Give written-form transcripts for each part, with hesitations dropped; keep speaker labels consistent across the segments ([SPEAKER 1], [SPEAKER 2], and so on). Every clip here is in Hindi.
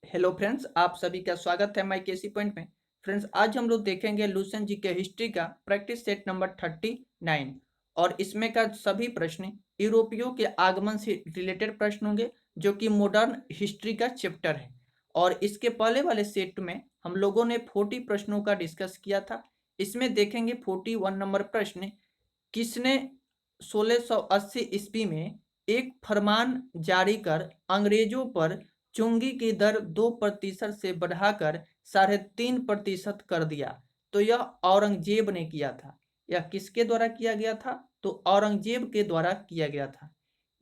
[SPEAKER 1] हेलो फ्रेंड्स, आप सभी का स्वागत है माई केसी पॉइंट में। फ्रेंड्स, आज हम लोग देखेंगे लुसेंट जी के हिस्ट्री का प्रैक्टिस सेट नंबर 39 और इसमें का सभी प्रश्न यूरोपियों के आगमन से रिलेटेड प्रश्न होंगे जो कि मॉडर्न हिस्ट्री का चैप्टर है। और इसके पहले वाले सेट में हम लोगों ने 40 प्रश्नों का डिस्कस किया था। इसमें देखेंगे 41 नंबर प्रश्न, किसने 1680 ईस्वी में एक फरमान जारी कर अंग्रेजों पर चुंगी की दर 2% से बढ़ाकर 3.5% कर दिया। तो यह औरंगजेब ने किया था। यह किसके द्वारा किया गया था? तो औरंगजेब के द्वारा किया गया था।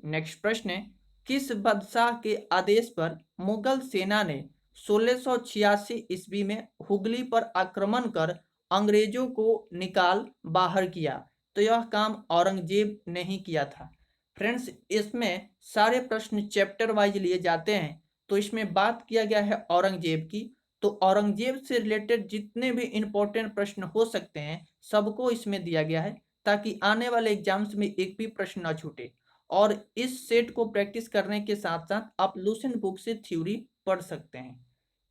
[SPEAKER 1] नेक्स्ट प्रश्न है, किस बादशाह के आदेश पर मुगल सेना ने 1686 ईस्वी में हुगली पर आक्रमण कर अंग्रेजों को निकाल बाहर किया? तो यह काम औरंगजेब ने ही किया था। फ्रेंड्स, इसमें सारे प्रश्न चैप्टर वाइज लिए जाते हैं। तो इसमें बात किया गया है औरंगजेब की। तो औरंगजेब से रिलेटेड जितने भी इंपॉर्टेंट प्रश्न हो सकते हैं सबको इसमें दिया गया है, ताकि आने वाले एग्जाम्स में एक भी प्रश्न ना छूटे। और इस सेट को प्रैक्टिस करने के साथ साथ आप लुसेंट बुक से थ्योरी पढ़ सकते हैं।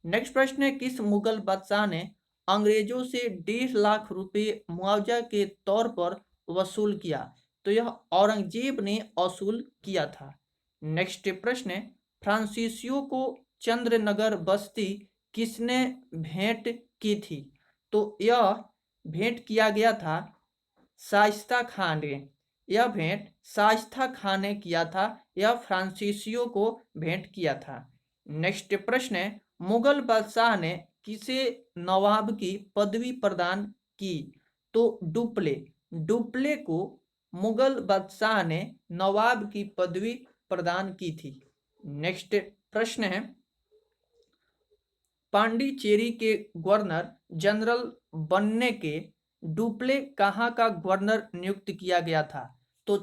[SPEAKER 1] नेक्स्ट प्रश्न है, किस मुगल बादशाह ने अंग्रेजों से 1.5 लाख रुपए मुआवजा के तौर पर वसूल किया? तो यह औरंगजेब ने वसूल किया था। नेक्स्ट प्रश्न है, फ्रांसीसियों को चंद्रनगर बस्ती किसने भेंट की थी? तो यह भेंट किया गया था शाइस्ता खान ने। यह भेंट शाइस्ता खान ने किया था। यह फ्रांसीसियों को भेंट किया था। नेक्स्ट प्रश्न है, मुगल बादशाह ने किसे नवाब की पदवी प्रदान की? तो डुप्ले डुप्ले को मुगल बादशाह ने नवाब की पदवी प्रदान की थी। नेक्स्ट प्रश्न है, पांडिचेरी के गवर्नर जनरल बनने के डुप्ले कहाँ का गवर्नर नियुक्त किया गया था? तो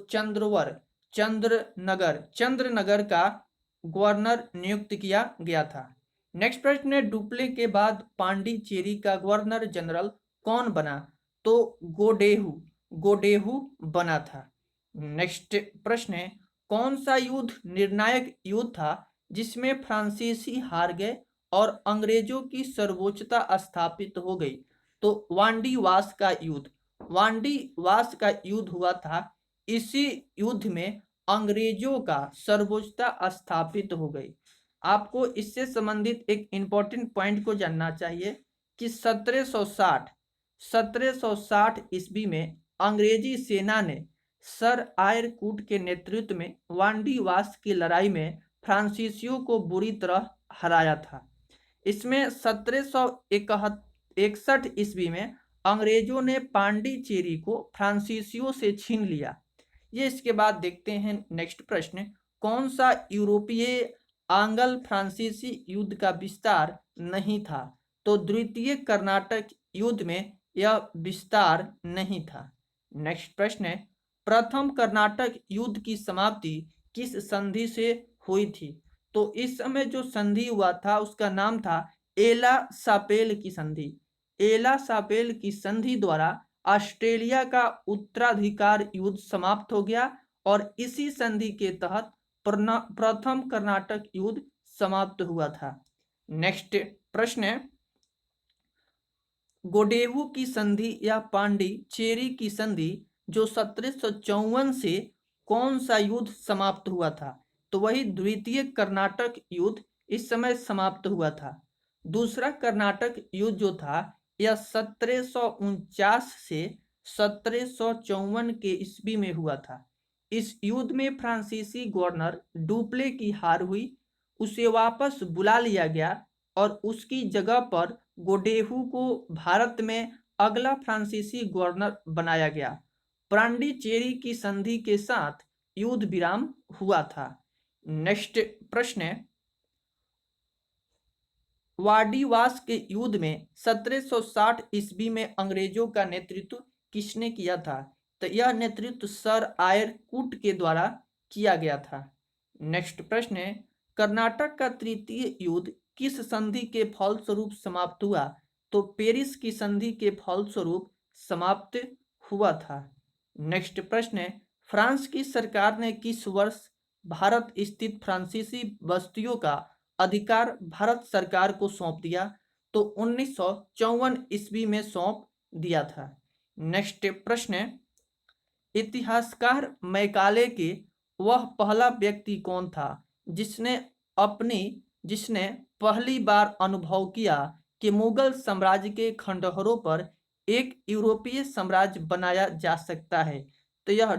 [SPEAKER 1] चंद्रनगर का गवर्नर नियुक्त किया गया था। नेक्स्ट प्रश्न है, डुप्ले के बाद पांडिचेरी का गवर्नर जनरल कौन बना? तो गोडेहू बना था। नेक्स्ट प्रश्न है, कौन सा युद्ध निर्णायक युद्ध था जिसमें फ्रांसीसी हार गए और अंग्रेजों की सर्वोच्चता स्थापित हो गई? तो वांडी वास का युद्ध हुआ था। इसी युद्ध में अंग्रेजों का सर्वोच्चता स्थापित हो गई। आपको इससे संबंधित एक इंपॉर्टेंट पॉइंट को जानना चाहिए कि 1760 ईस्वी में अंग्रेजी सेना ने सर आयर कूट के नेतृत्व में वांडी वास की लड़ाई में फ्रांसीसियों को बुरी तरह हराया था। इसमें 1761 ईस्वी में अंग्रेजों ने पांडिचेरी को फ्रांसीसियों से छीन लिया। ये इसके बाद देखते हैं। नेक्स्ट प्रश्न, कौन सा यूरोपीय आंग्ल फ्रांसीसी युद्ध का विस्तार नहीं था? तो द्वितीय कर्नाटक युद्ध में यह विस्तार नहीं था। नेक्स्ट प्रश्न है, प्रथम कर्नाटक युद्ध की समाप्ति किस संधि से हुई थी? तो इस समय जो संधि हुआ था उसका नाम था एला सापेल की संधि। एला सापेल की संधि द्वारा ऑस्ट्रेलिया का उत्तराधिकार युद्ध समाप्त हो गया और इसी संधि के तहत प्रथम कर्नाटक युद्ध समाप्त हुआ था। नेक्स्ट प्रश्न है, गोडेहू की संधि या पांडिचेरी की संधि जो 1754 से कौन सा युद्ध समाप्त हुआ था? तो वही द्वितीय कर्नाटक युद्ध इस समय समाप्त हुआ था। दूसरा कर्नाटक युद्ध जो था यह 1749 से 1754 के ईस्वी में हुआ था। इस युद्ध में फ्रांसीसी गवर्नर डुप्ले की हार हुई, उसे वापस बुला लिया गया और उसकी जगह पर गोडेहू को भारत में अगला फ्रांसीसी गवर्नर बनाया गया। पांडिचेरी की संधि के साथ युद्ध विराम हुआ था। नेक्स्ट प्रश्न है, वाडीवास के युद्ध में 1760 ईस्वी में अंग्रेजों का नेतृत्व किसने किया था? तो यह नेतृत्व सर आयर कूट के द्वारा किया गया था। नेक्स्ट प्रश्न है, कर्नाटक का तृतीय युद्ध किस संधि के फलस्वरूप समाप्त हुआ? तो पेरिस की संधि के फलस्वरूप समाप्त हुआ था। नेक्स्ट प्रश्न है, फ्रांस की सरकार ने किस वर्ष भारत स्थित फ्रांसीसी बस्तियों का अधिकार भारत सरकार को सौंप दिया, तो 1954 ईस्वी में सौंप दिया था। नेक्स्ट प्रश्न है, इतिहासकार मैकाले के वह पहला व्यक्ति कौन था जिसने पहली बार अनुभव किया कि मुगल साम्राज्य के खंडहरों पर एक यूरोपीय साम्राज्य बनाया जा सकता है? तो यह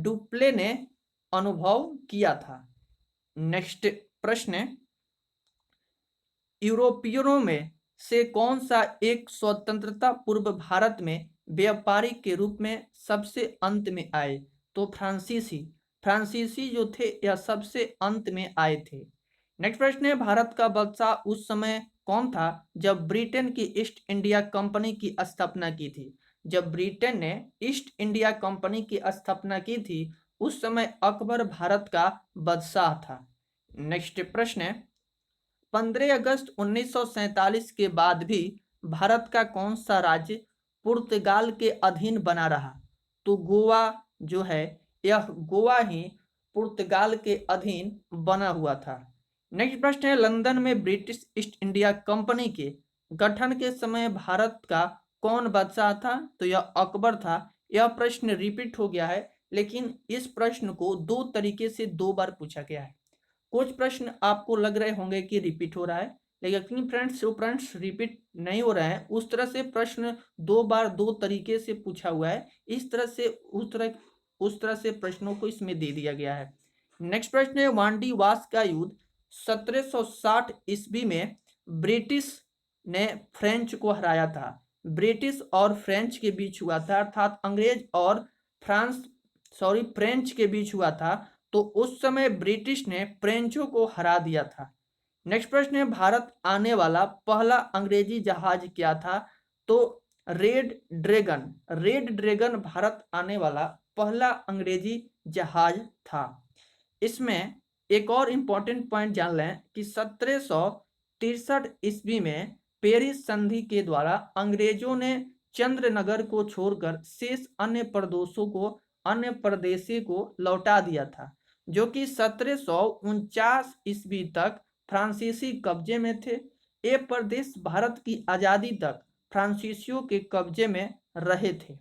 [SPEAKER 1] डुप्ले ने अनुभव किया था। नेक्स्ट प्रश्न है, यूरोपियनों में से कौन सा एक स्वतंत्रता पूर्व भारत में व्यापारी के रूप में सबसे अंत में आए? तो फ्रांसीसी जो थे यह सबसे अंत में आए थे। नेक्स्ट प्रश्न है, भारत का बादशाह उस समय कौन था जब ब्रिटेन की ईस्ट इंडिया कंपनी की स्थापना की थी? जब ब्रिटेन ने ईस्ट इंडिया कंपनी की स्थापना की थी उस समय अकबर भारत का बादशाह था। नेक्स्ट प्रश्न है, 15 अगस्त 1947 के बाद भी भारत का कौन सा राज्य पुर्तगाल के अधीन बना रहा? तो गोवा जो है, यह गोवा ही पुर्तगाल के अधीन बना हुआ था। नेक्स्ट प्रश्न है, लंदन में ब्रिटिश ईस्ट इंडिया कंपनी के गठन के समय भारत का कौन बादशाह था? तो यह अकबर था। यह प्रश्न रिपीट हो गया है, लेकिन इस प्रश्न को दो तरीके से दो बार पूछा गया है। कुछ प्रश्न आपको लग रहे होंगे कि रिपीट हो रहा है, लेकिन फ्रेंड्स रिपीट नहीं हो रहे हैं। उस तरह से प्रश्न दो बार दो तरीके से पूछा हुआ है, इस तरह से उस तरह से प्रश्नों को इसमें दे दिया गया है। नेक्स्ट प्रश्न है, वांडी वास का युद्ध 1760 ईस्वी में ब्रिटिश ने फ्रेंच को हराया था। ब्रिटिश और फ्रेंच के बीच हुआ था, अर्थात अंग्रेज और फ्रेंच के बीच हुआ था। तो उस समय ब्रिटिश ने फ्रेंचों को हरा दिया था। नेक्स्ट प्रश्न है, भारत आने वाला पहला अंग्रेजी जहाज क्या था? तो रेड ड्रैगन भारत आने वाला पहला अंग्रेजी जहाज था। इसमें एक और इंपॉर्टेंट पॉइंट जान लें कि 1763 ईस्वी में पेरिस संधि के द्वारा अंग्रेजों ने चंद्रनगर को छोड़कर शेष अन्य प्रदेशों को लौटा दिया था, जो कि 1749 ईस्वी तक फ्रांसीसी कब्जे में थे। ये प्रदेश भारत की आज़ादी तक फ्रांसीसियों के कब्जे में रहे थे।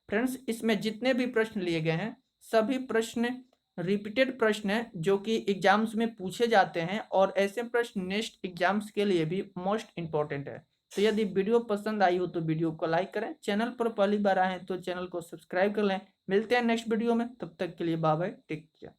[SPEAKER 1] फ्रेंड्स, इसमें जितने भी प्रश्न लिए गए हैं सभी प्रश्न रिपीटेड प्रश्न है, जो कि एग्जाम्स में पूछे जाते हैं, और ऐसे प्रश्न नेक्स्ट एग्जाम्स के लिए भी मोस्ट इंपॉर्टेंट है। तो यदि वीडियो पसंद आई हो तो वीडियो को लाइक करें, चैनल पर पहली बार आए हैं तो चैनल को सब्सक्राइब कर लें। मिलते हैं नेक्स्ट वीडियो में, तब तक के लिए बाय बाय, टेक केयर।